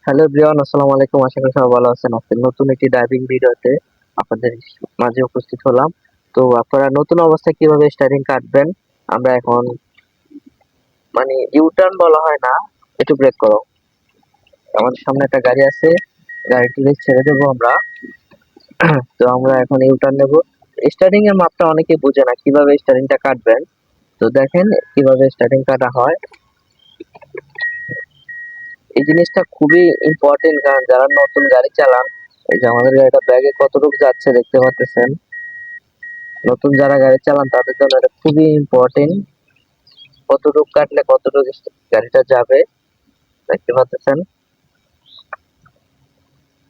Hello everyone, আসসালামু আলাইকুম। আশা করি সবাই ভালো আছেন। আজকে নতুন একটি ডাইভিং ভিডিওতে আপনাদের মাঝে উপস্থিত হলাম। তো আপনারা নতুন অবস্থায় কিভাবে স্টার্টিং কাটবেন, আমরা এখন মানে ইউটার্ন বলা হয় না, একটু ব্রেক করো। আমাদের সামনে একটা গাড়ি আছে, গাড়িটিকে ছেড়ে দেবো আমরা। তো আমরা এখন ইউটার্ন নেব। স্টার্টিং এর মাপটা অনেকে বোঝে না, কিভাবে স্টার্টিংটা কাটবেন। তো দেখেন কিভাবে স্টার্টিং কাটা হয়। এই জিনিসটা খুবই ইম্পর্টেন্ট, কারণ যারা নতুন গাড়ি চালান, এই যে আমাদের গাড়িটা ব্যাগে কতটুকু যাচ্ছে দেখতে পাচ্ছেন। নতুন যারা গাড়ি চালান তাদের জন্য এটা খুবই ইম্পর্টেন্ট, কতটুকু কাটলে কতটুকু গাড়িটা যাবে দেখতে পাচ্ছেন।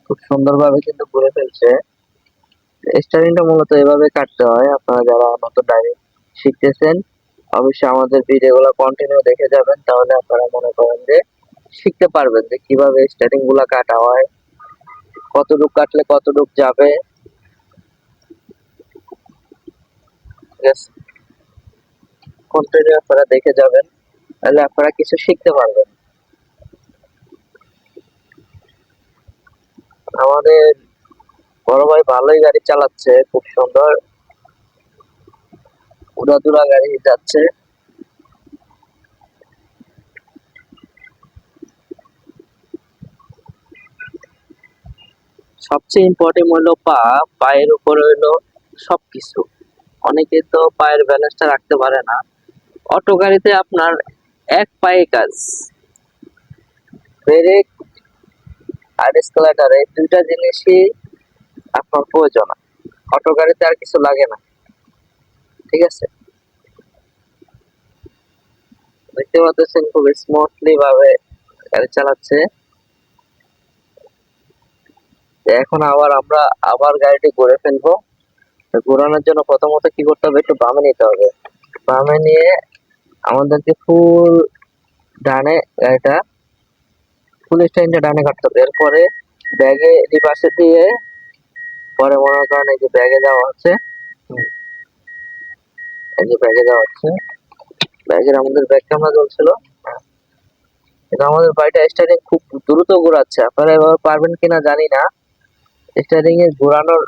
খুব সুন্দরভাবে কিন্তু ঘুরে ফেলছে। স্টারিংটা মূলত এভাবে কাটতে হয়। আপনারা যারা নতুন ড্রাইভিং শিখতেছেন, অবশ্যই আমাদের ভিডিওগুলো কন্টিনিউ দেখে যাবেন, তাহলে আপনারা মনে করেন যে শিখতে পারবেন যে কিভাবে স্টারিং গুলা কাটা হয়, কতটুকু কাটলে কতটুকু যাবে। ঠিক আছে, কন্টিনিউ আপনারা দেখে যাবেন, তাহলে আপনারা কিছু শিখতে পারবেন। আমাদের বড় ভাই ভালোই গাড়ি চালাচ্ছে, খুব সুন্দর উড়াধুরা গাড়ি যাচ্ছে। সবচেয়ে ইম্পর্টেন্ট হলো পায়ের উপরে হলো সবকিছু। অনেকে তো পায়ের ব্যালেন্সটা রাখতে পারে না। অটো গাড়িতে আপনার এক পায়ে কাজ, ব্রেক আর স্কেলেটর, এই দুইটা জিনিসই আপনার প্রয়োজন। অটো গাড়িতে আর কিছু লাগে না। ঠিক আছে, দেখতে পাচ্ছেন খুব স্মুথলি ভাবে গাড়ি চালাচ্ছে। এখন আমরা গাড়িটি ঘুরে ফেলবো। ঘোরানোর জন্য প্রথমত কি করতে হবে, একটু বামে নিতে হবে। বামে নিয়ে আমাদেরকে ডানে গাড়িটা ফুল স্টাইনটা ডানে কাটতে হবে। এরপরে ব্যাগে এই পাশে দিয়ে, পরে মনে করেন এই যে ব্যাগে দেওয়া হচ্ছে, এই যে ব্যাগে দেওয়া হচ্ছে, ব্যাগের আমাদের ব্যাগ ক্যামেরা চলছিল। কিন্তু আমাদের বাড়িটা স্টার্টিং খুব দ্রুত ঘোরাচ্ছে, আপনারা এভাবে পারবেন কিনা জানি না। স্টার্টিং এ ঘোরানোর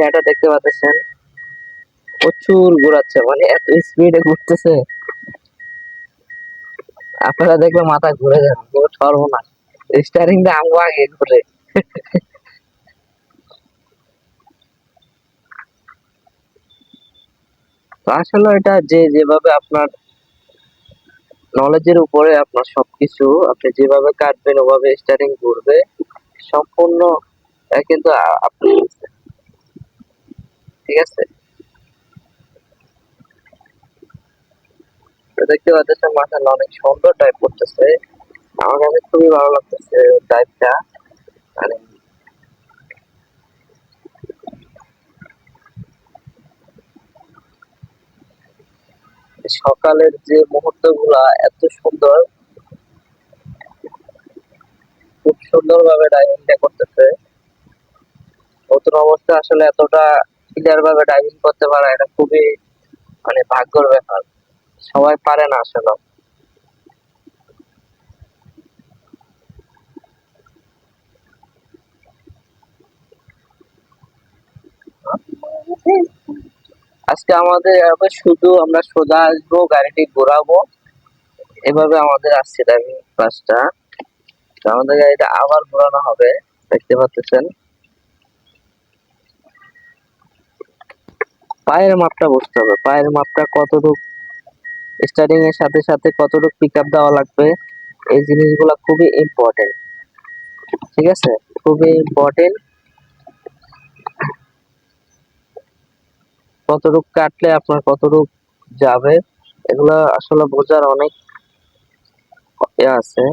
এটা দেখতে পাচ্ছেন, প্রচুর ঘোরাচ্ছে, মানে এত স্পিডে ঘুরতেছে, আপনারা দেখলে মাথা ঘুরে যাবে, পুরো সর্বনাশ। স্টারিংটা আমগো আগে ঘুরে। তো আসলে এটা যে যেভাবে আপনার নলেজের উপরে আপনার সবকিছু, আপনি যেভাবে কাটবেন ওভাবে স্টারিং ঘুরবে সম্পূর্ণ। কিন্তু আপনি, ঠিক আছে, তো দেখতে পাচ্ছেন মাথায় অনেক সুন্দর টাইপ করতেছে। আমার কাছে খুবই ভালো লাগতেছে টাইপটা। মানে সকালের যে মুহূর্ত গুলা এত সুন্দর, খুব সুন্দর ভাবে ড্রাইভিংটা করতেছে। নতুন অবস্থায় আসলে এতটা ক্লিয়ার ভাবে ড্রাইভিং করতে পারা, এটা খুবই মানে ভাগ্যের ব্যাপার, সবাই পারে না আসলে। আজকে আমাদের এভাবে শুধু আমরা সোজা আসবো, গাড়িটি ঘোরাবো, এভাবে আমাদের আসছে ড্রাইভিং ক্লাসটা। তো আমাদের গাড়িটা আবার ঘোরানো হবে, দেখতে পাচ্ছেন। পায়ের মাপটা বুঝতে হবে, পায়ের মাপটা কতটুকু, স্টার্টিং এর সাথে সাথে কতটুকু পিক আপ দেওয়া লাগবে, এই জিনিসগুলো খুবই ইম্পর্টেন্ট। ঠিক আছে, খুবই ইম্পর্টেন্ট। কতটুকু কাটলে আপনার কতটুকু যাবে, এগুলো আসলে বোঝার অনেক আছে।